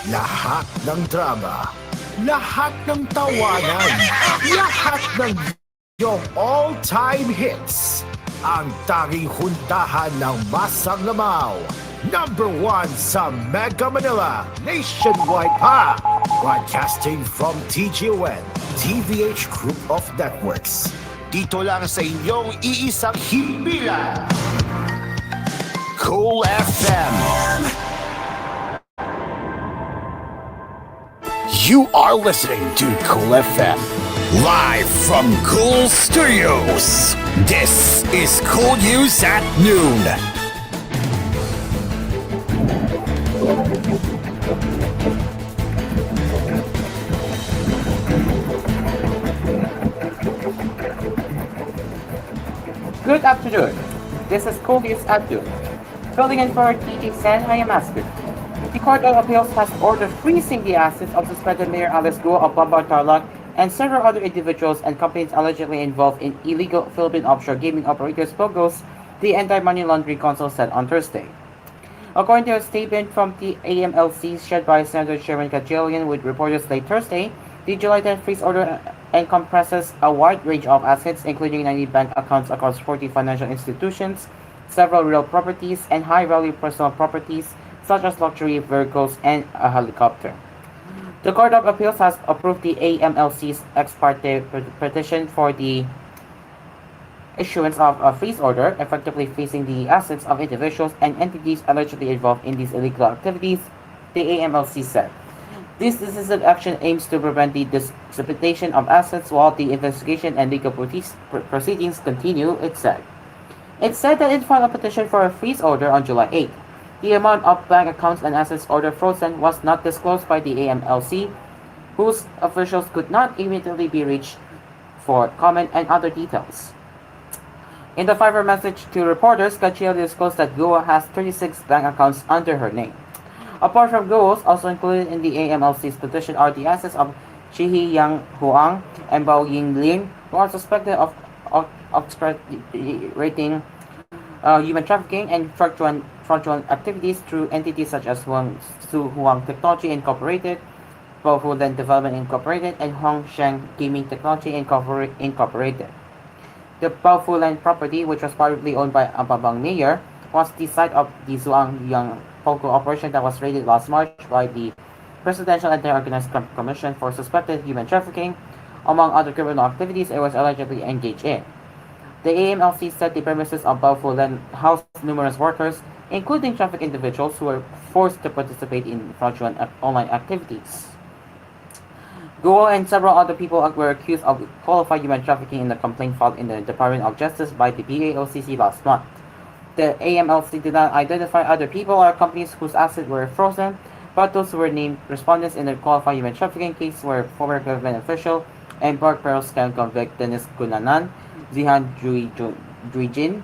Lahat ng drama, lahat ng tawanan, lahat ng iyong all-time hits. Ang tanging huntahan ng Masang Lamaw. Number 1 sa Mega Manila, nationwide pa. Broadcasting from TGN, TVH Group of Networks. Dito lang sa inyong iisang himpilan. Cool FM. You are listening to Cool FM, live from Cool Studios. This is koolNews at noon. Good afternoon. This is koolNews at noon. Filling in for TJ San, I am Aspen. The Court of Appeals has ordered freezing the assets of suspended Mayor Alice Guo of Bamban Tarlac and several other individuals and companies allegedly involved in illegal Philippine offshore gaming operators POGOs, the Anti-Money Laundering Council said on Thursday. According to a statement from the AMLC shared by Senator Chairman Gatchalian with reporters late Thursday, the July 10 freeze order encompasses a wide range of assets, including 90 bank accounts across 40 financial institutions, several real properties, and high-value personal properties, such as luxury vehicles and a helicopter. The Court of Appeals has approved the AMLC's ex parte petition for the issuance of a freeze order, effectively freezing the assets of individuals and entities allegedly involved in these illegal activities, the AMLC said. This decisive action aims to prevent the dissipation of assets while the investigation and legal proceedings continue, it said. It said that it filed a petition for a freeze order on July 8. The amount of bank accounts and assets ordered frozen was not disclosed by the AMLC, whose officials could not immediately be reached for comment and other details. In the Fiverr message to reporters, Gatchalian disclosed that Guo has 36 bank accounts under her name. Apart from Guo's, also included in the AMLC's petition are the assets of Chihi Yang Huang and Bao Yinglin, who are suspected of obstructing human trafficking and fraudulent activities through entities such as Huang Technology Incorporated, Baofu Land Development Incorporated, and Hongsheng Gaming Technology Incorporated. The Baofu Land property, which was privately owned by Ambabang Mayor, was the site of the Zhuangyang Poco operation that was raided last March by the Presidential Anti-Organized Crime Commission for suspected human trafficking, among other criminal activities it was allegedly engaged in. The AMLC said the premises of Baofu Land housed numerous workers, including trafficked individuals who were forced to participate in fraudulent online activities. Guo and several other people were accused of qualified human trafficking in the complaint filed in the Department of Justice by the PAOCC last month. The AMLC did not identify other people or companies whose assets were frozen, but those who were named respondents in the qualified human trafficking case were former government official and Park Peril scam convict Dennis Cunanan, Zihan Druijin,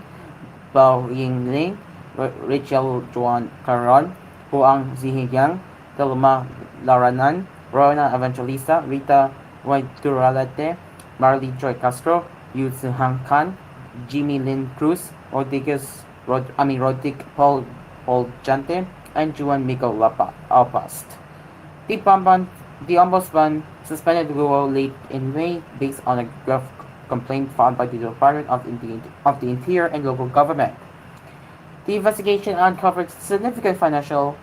Bao Yingling, Rachel Juan Caron, Huang Zihiyang, Telma Laranan, Rona Evangelista, Rita Waiduralete, Marley Joy Castro, Yu Hang Khan, Jimmy Lynn Cruz, Rodrick Paul Jante, and Juan Miguel Alpast. The Ombudsman suspended Guo late in May based on a grave complaint filed by the Department of the Interior and local government. The investigation uncovered significant financial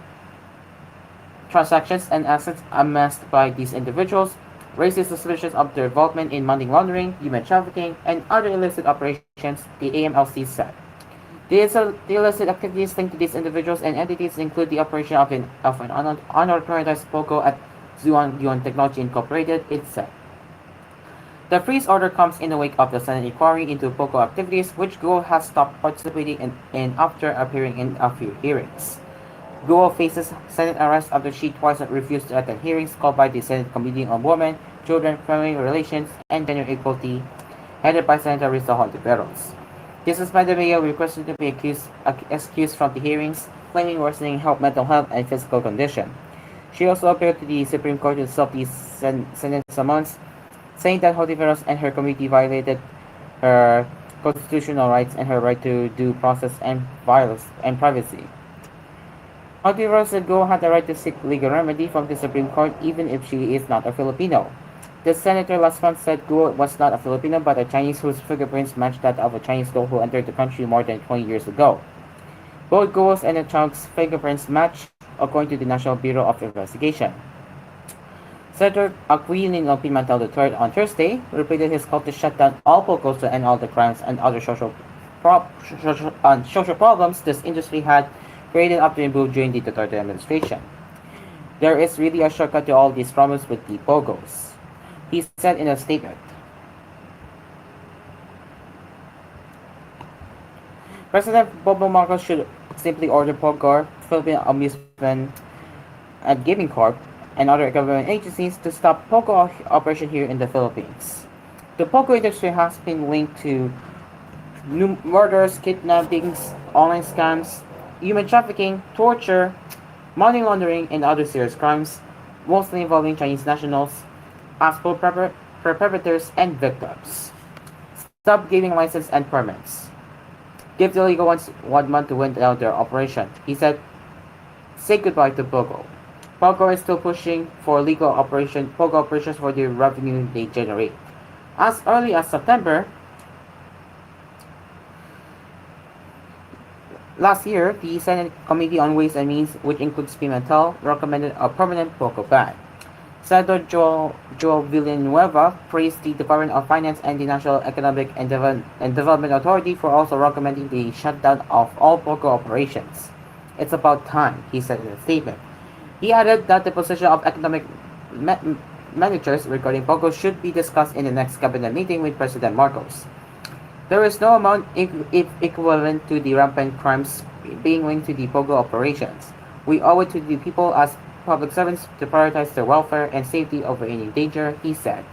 transactions and assets amassed by these individuals, raises suspicions of their involvement in money laundering, human trafficking, and other illicit operations, the AMLC said. The illicit activities linked to these individuals and entities include the operation of an unauthorized POCO at Zhuangyang Technology Incorporated, it said. The freeze order comes in the wake of the Senate inquiry into POCO activities, which Guo has stopped participating in after appearing in a few hearings. Guo faces Senate arrest after she twice refused to attend hearings called by the Senate Committee on Women, Children, Family Relations, and Gender Equality, headed by Senator Risa Hontiveros. The suspended mayor requested to be excused from the hearings, claiming worsening mental health and physical condition. She also appealed to the Supreme Court to stop the Senate summons, saying that Hontiveros and her committee violated her constitutional rights and her right to due process and privacy. However, said Go had the right to seek legal remedy from the Supreme Court even if she is not a Filipino. The senator last month said Go was not a Filipino but a Chinese whose fingerprints matched that of a Chinese girl who entered the country more than 20 years ago. Both Go's and the child's fingerprints match, according to the National Bureau of Investigation. Senator Aquilino Pimentel III on Thursday repeated his call to shut down all POCOs to end all the crimes and other social problems this industry had created up to improve during the Duterte administration. There is really a shortcut to all these problems with the POGOs, he said in a statement. President Bobo Marcos should simply order POGOR, Philippine Amusement and Gaming Corp, and other government agencies to stop POGO operation here in the Philippines. The POGO industry has been linked to murders, kidnappings, online scams, human trafficking, torture, money laundering, and other serious crimes, mostly involving Chinese nationals, as both perpetrators and victims. Stop giving license and permits. Give the legal ones 1 month to wind down their operation. He said, say goodbye to POGO. POGO is still pushing for POGO operations for the revenue they generate. As early as September last year, the Senate Committee on Ways and Means, which includes Pimentel, recommended a permanent POGO ban. Senator Joel Villanueva praised the Department of Finance and the National Economic and Development Authority for also recommending the shutdown of all POGO operations. It's about time, he said in a statement. He added that the position of economic managers regarding POGO should be discussed in the next cabinet meeting with President Marcos. There is no amount equivalent to the rampant crimes being linked to the POGO operations. We owe it to the people as public servants to prioritize their welfare and safety over any danger, he said.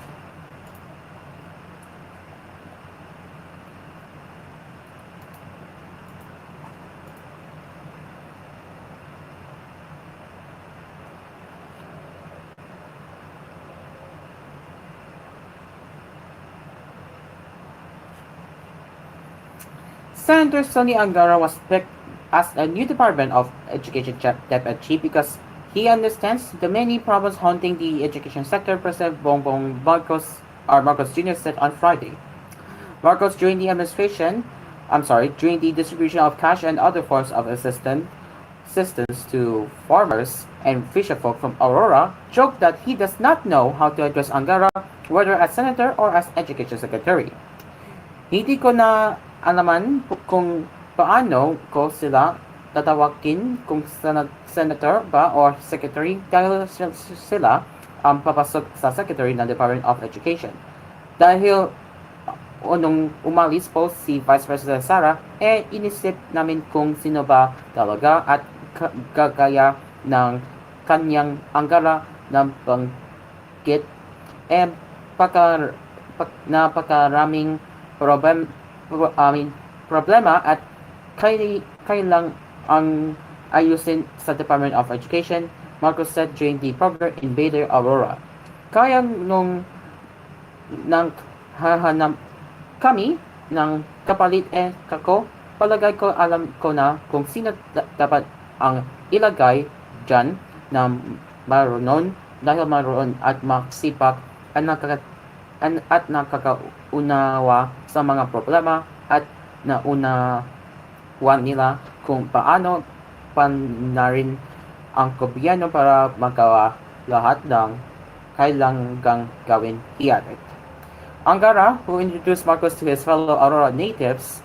Senator Sonny Angara was picked as a new Department of Education deputy because he understands the many problems haunting the education sector, President Bongbong Marcos Jr. said on Friday. Marcos during the distribution of cash and other forms of assistance to farmers and fisherfolk from Aurora, joked that he does not know how to address Angara, whether as senator or as education secretary. Hindi ko na alaman kung paano ko sila tatawagin kung senator ba or secretary dahil sila ang papasok sa secretary ng Department of Education. Dahil nung umalis po si Vice President Sara, inisip namin kung sino ba talaga at gagaya ng kanyang Angara ng banggit napakaraming problema at kailang ang ayusin sa Department of Education, Marcos said during the program in Bader, Aurora. Kaya nung nang hahanap kami ng kapalit kako, palagay ko alam ko na kung sino dapat ang ilagay dyan na marunong dahil marunong at magsipag at nakakaunawa sa mga problema at naunawan nila kung paano panarin ang gobyerno para magawa lahat ng kailangang gawin, he added. Angara, who introduced Marcos to his fellow Aurora natives,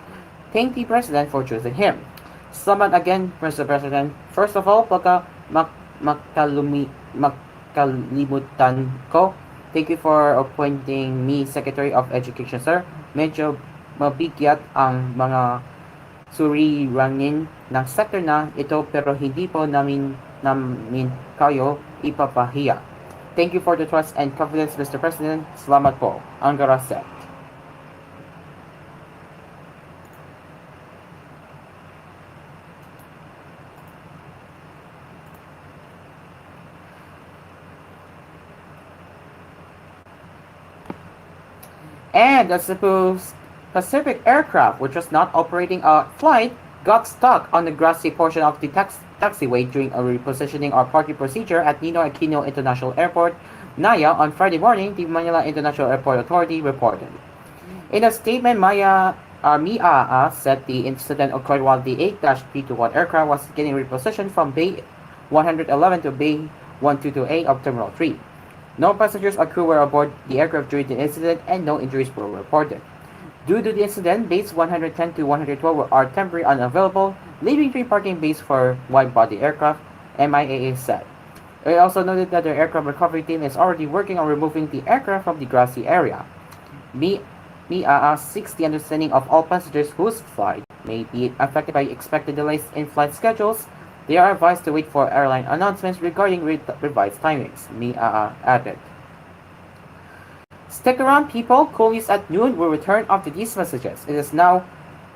thanked the president for choosing him. Salamat again, Mr. President. First of all, baka makalimutan ko. Thank you for appointing me Secretary of Education, sir. Medyo mabigat ang mga suliranin ng sector na ito pero hindi po namin kayo ipapahiya. Thank you for the trust and confidence, Mr. President. Salamat po. Angara said. And the Pacific aircraft, which was not operating a flight, got stuck on the grassy portion of the taxiway during a repositioning or parking procedure at Ninoy Aquino International Airport, Naya, on Friday morning, the Manila International Airport Authority reported. In a statement, MIAA said the incident occurred while the 8-321 aircraft was getting repositioned from Bay 111 to Bay 1228 of Terminal 3. No passengers or crew were aboard the aircraft during the incident and no injuries were reported. Due to the incident, bays 110 to 112 are temporarily unavailable, leaving three parking bays for wide-body aircraft, MIAA said. It also noted that the aircraft recovery team is already working on removing the aircraft from the grassy area. MIAA seeks the understanding of all passengers whose flight may be affected by expected delays in flight schedules. They are advised to wait for airline announcements regarding revised timings, MIAA added. Stick around, people. koolNews at noon will return after these messages. It is now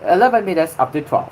11 minutes after 12.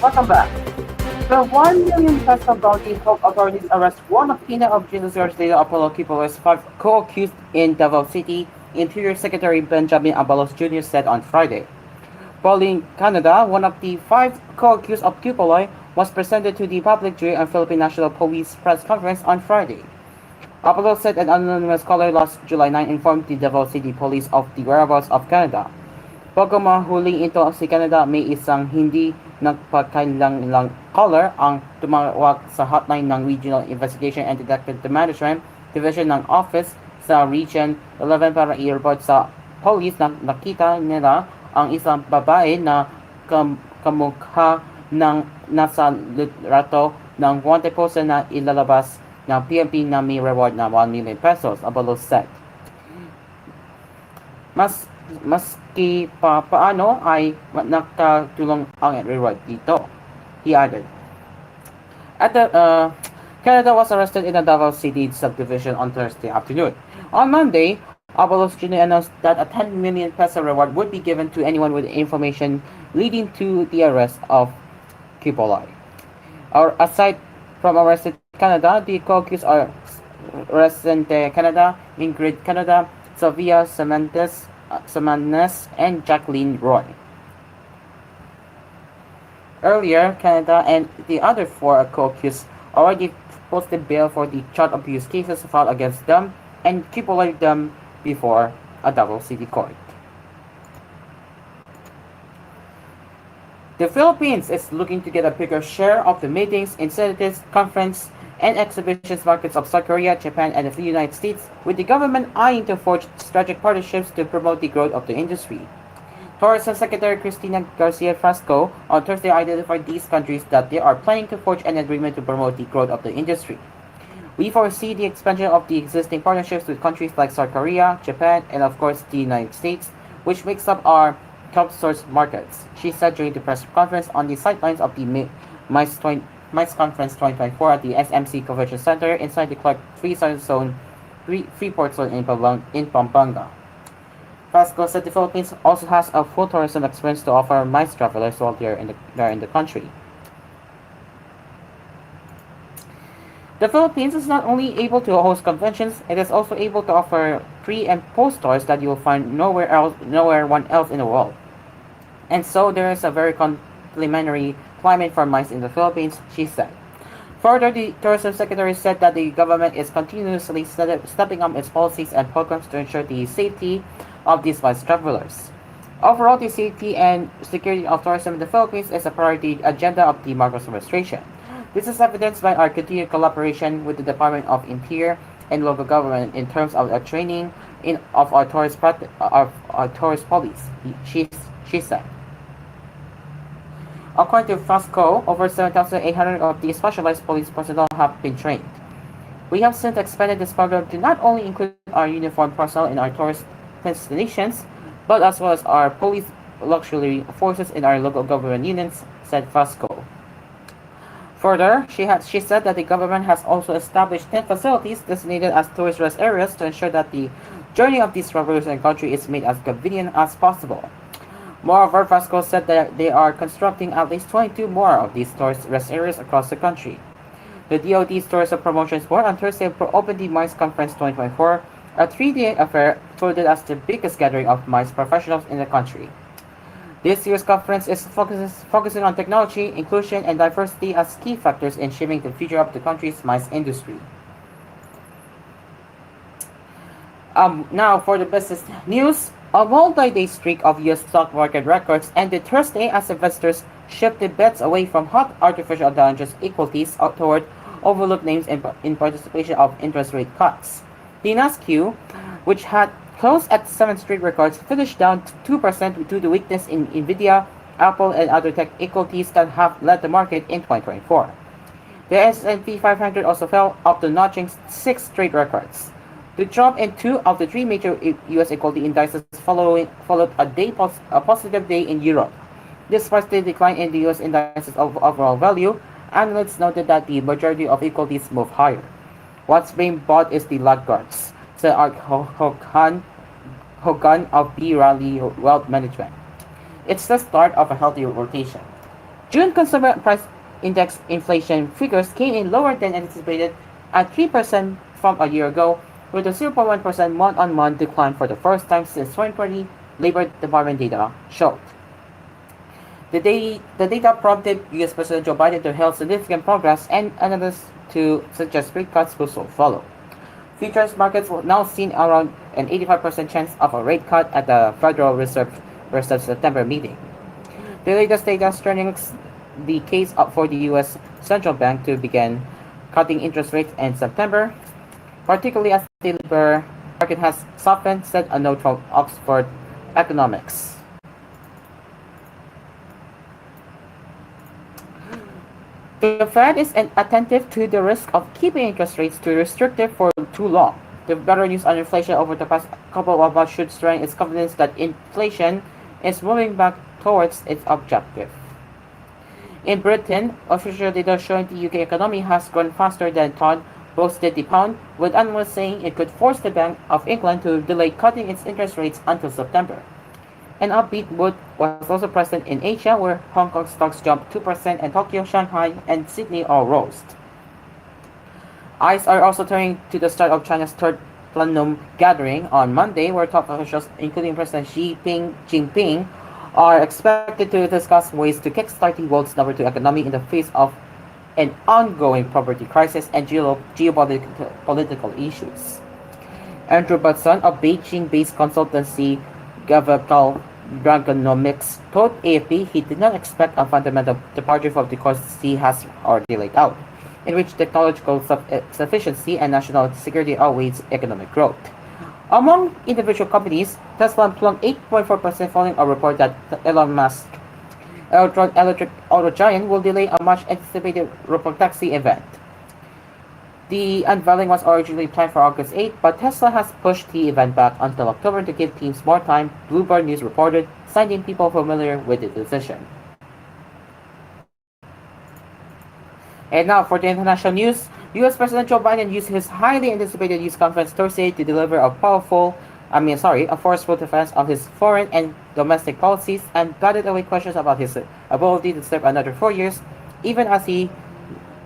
Welcome back. The 1 million peso bounty helped authorities arrest one of Pina of Jesus Garcia Apollo Kipo's five co-accused in Davao City, Interior Secretary Benjamin Abalos Jr. said on Friday. Pauline Canada, one of the five co-accused of Kipoy, was presented to the public during a Philippine National Police press conference on Friday. Apollo said an anonymous caller last July 9 informed the Davao City Police of the whereabouts of Canada. Bago mahuli ito si Canada, may isang hindi nagpakailangang caller ang tumawag sa hotline ng Regional Investigation and Detective Management Division ng Office sa Region 11 para i-report sa police na nakita nila ang isang babae na kamukha ng nasa litrato ng wanted poster na ilalabas ng PNP na may reward na 1 million pesos, Abalos said. Maski pa paano ay nakatulong ang reward dito, he added. Canada was arrested in the Davao City subdivision on Thursday afternoon. On Monday, Abalos Jr. announced that a 10 million peso reward would be given to anyone with information leading to the arrest of Kipoy. Aside from arrested Canada, the co-accused are Resente Canada, Ingrid Canada, Sylvia Semanes, and Jacqueline Roy. Earlier, Canada and the other four co-accused already posted bail for the child abuse cases filed against them and Kipoy them before a Davao City court. The Philippines is looking to get a bigger share of the meetings, incentives, conference, and exhibitions markets of South Korea, Japan, and the United States, with the government eyeing to forge strategic partnerships to promote the growth of the industry. Tourism Secretary Cristina Garcia Frasco on Thursday identified these countries that they are planning to forge an agreement to promote the growth of the industry. We foresee the expansion of the existing partnerships with countries like South Korea, Japan, and of course the United States, which makes up our top source markets, she said during the press conference on the sidelines of the MICE Conference 2024 at the SMC Convention Center inside the Clark Freeport Zone in Pampanga. Frasco said the Philippines also has a full tourism experience to offer MICE travelers while they are in the country. The Philippines is not only able to host conventions, it is also able to offer pre- and post-tours that you will find nowhere else in the world. And so there is a very complementary climate for MICE in the Philippines, she said. Further, the Tourism Secretary said that the government is continuously stepping up its policies and programs to ensure the safety of these MICE travelers. Overall, the safety and security of tourism in the Philippines is a priority agenda of the Marcos administration. This is evidenced by our continued collaboration with the Department of Interior and local government in terms of the training of our tourist police, she said. According to Frasco, over 7,800 of the specialized police personnel have been trained. We have since expanded this program to not only include our uniformed personnel in our tourist destinations, but as well as our police auxiliary forces in our local government units, said Frasco. Further, she said that the government has also established 10 facilities designated as tourist rest areas to ensure that the journey of these travelers and country is made as convenient as possible. Moreover, Frasco said that they are constructing at least 22 more of these tourist rest areas across the country. The DOT's Tourism Promotions Board on Thursday opened the MICE Conference 2024, a 3-day affair touted as the biggest gathering of MICE professionals in the country. This year's conference is focusing on technology, inclusion, and diversity as key factors in shaping the future of the country's MICE industry. Now for the business news. A multi-day streak of U.S. stock market records ended Thursday as investors shifted bets away from hot artificial intelligence equities toward overlooked names in participation of interest rate cuts. The Nasdaq, which had closed at 7 straight records, finished down 2% due to weakness in Nvidia, Apple, and other tech equities that have led the market in 2024. The S&P 500 also fell after notching 6 straight records. The drop in 2 of the 3 major U.S. equity indices followed a positive day in Europe. Despite the decline in the U.S. indices of overall value, analysts noted that the majority of equities move higher. What's being bought is the laggards, said Art Hogan of B. Riley Wealth Management. It's the start of a healthy rotation. June consumer price index inflation figures came in lower than anticipated at 3% from a year ago, with a 0.1% month-on-month decline for the first time since 2020, Labor Department data showed. The data prompted U.S. President Joe Biden to hail significant progress and analysts to suggest rate cuts will soon follow. Futures markets will now seen around an 85% chance of a rate cut at the Federal Reserve September meeting. The latest data strengthens the case for the U.S. Central Bank to begin cutting interest rates in September, particularly as the labor market has softened, said a note from Oxford Economics. The Fed is attentive to the risk of keeping interest rates too restrictive for too long. The better news on inflation over the past couple of months should strengthen its confidence that inflation is moving back towards its objective. In Britain, official data showing the UK economy has grown faster than thought boosted the pound, with analysts saying it could force the Bank of England to delay cutting its interest rates until September. An upbeat mood was also present in Asia, where Hong Kong stocks jumped 2% and Tokyo, Shanghai, and Sydney all rose. Eyes are also turning to the start of China's third plenum gathering on Monday, where top officials, including President Xi Jinping, are expected to discuss ways to kickstart the world's number two economy in the face of an ongoing property crisis and geopolitical issues. Andrew Batson, a Beijing-based consultancy Governmental Dragonomics, told AFP he did not expect a fundamental departure from the course he has already laid out, in which technological sufficiency and national security outweighs economic growth. Among individual companies, Tesla plunged 8.4% following a report that Elon Musk, electric auto giant, will delay a much-anticipated robotaxi event. The unveiling was originally planned for August 8, but Tesla has pushed the event back until October to give teams more time, Bloomberg News reported, citing people familiar with the decision. And now for the international news, U.S. President Joe Biden used his highly anticipated news conference Thursday to deliver a forceful defense of his foreign and domestic policies and batted away questions about his ability to serve another 4 years, even as he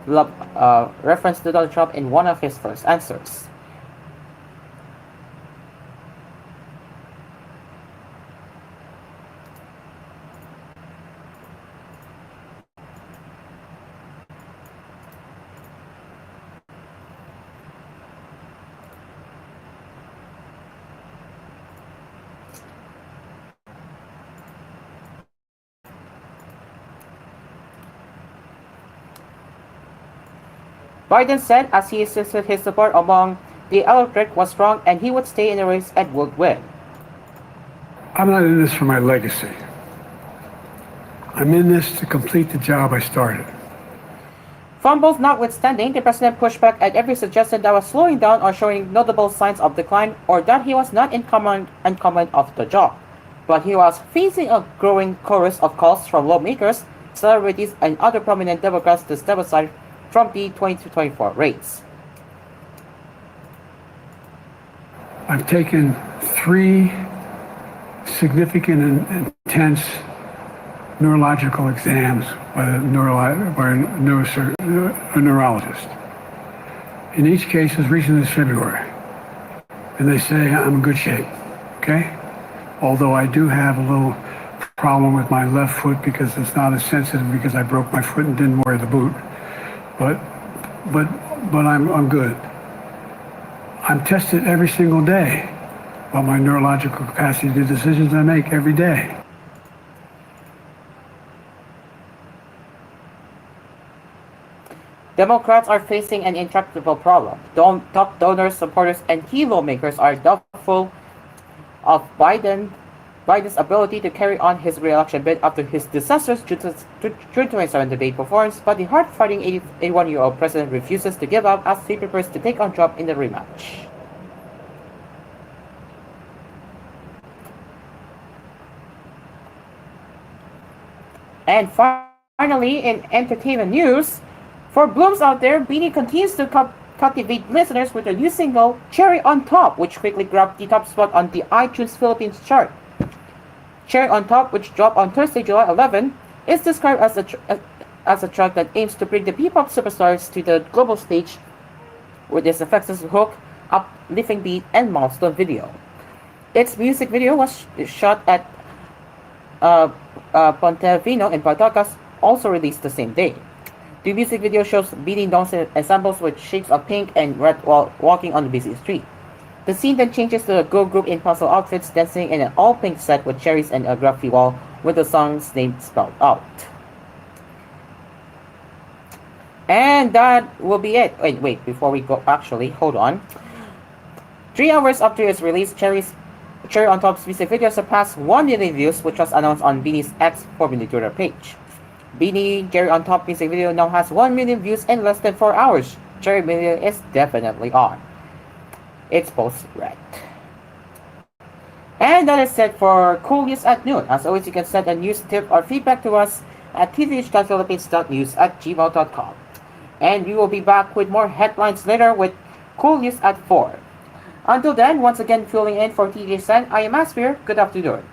referenced Donald Trump in one of his first answers. Biden said as he insisted his support among the electorate was strong and he would stay in the race and would win. I'm not in this for my legacy. I'm in this to complete the job I started. Fumbles notwithstanding, the president pushed back at every suggestion that was slowing down or showing notable signs of decline or that he was not in command of the job. But he was facing a growing chorus of calls from lawmakers, celebrities, and other prominent Democrats to step aside from the 2024 race. I've taken 3 significant and intense neurological exams by a neurologist. In each case, as recent as February. And they say I'm in good shape, okay? Although I do have a little problem with my left foot because it's not as sensitive because I broke my foot and didn't wear the boot. But I'm good. I'm tested every single day about my neurological capacity, the decisions I make every day. Democrats are facing an intractable problem. Top donors, supporters, and key lawmakers are doubtful of Biden's ability to carry on his re-election bid after his disastrous June 27 debate performance, but the hard-fighting 81-year-old president refuses to give up as he prepares to take on Trump in the rematch. And finally, in entertainment news, for Blooms out there, Beanie continues to captivate listeners with her new single, Cherry on Top, which quickly grabbed the top spot on the iTunes Philippines chart. Cherry on Top, which dropped on Thursday, July 11, It's described as a track that aims to bring the P-pop superstars to the global stage with its effective hook, uplifting beat, and milestone video. Its music video was shot at Pontevino in Batangas, also released the same day. The music video shows BD dance ensembles with shades of pink and red while walking on the busy street. The scene then changes to a girl group in puzzle outfits dancing in an all-pink set with cherries and a graffiti wall with the song's name spelled out. And that will be it. Wait, before we go, actually, hold on. 3 hours after its release, Cherry on Top's music video surpassed 1 million views, which was announced on Beanie's X formerly Twitter page. Beanie Cherry on Top music video now has 1 million views in less than 4 hours. Cherry video is definitely on. It's both red. And that is it for Cool News at Noon. As always, you can send a news tip or feedback to us at tvh.philippines.news@gmail.com. And we will be back with more headlines later with Cool News at 4. Until then, once again filling in for TJ Sen, I am Aspir. Good afternoon.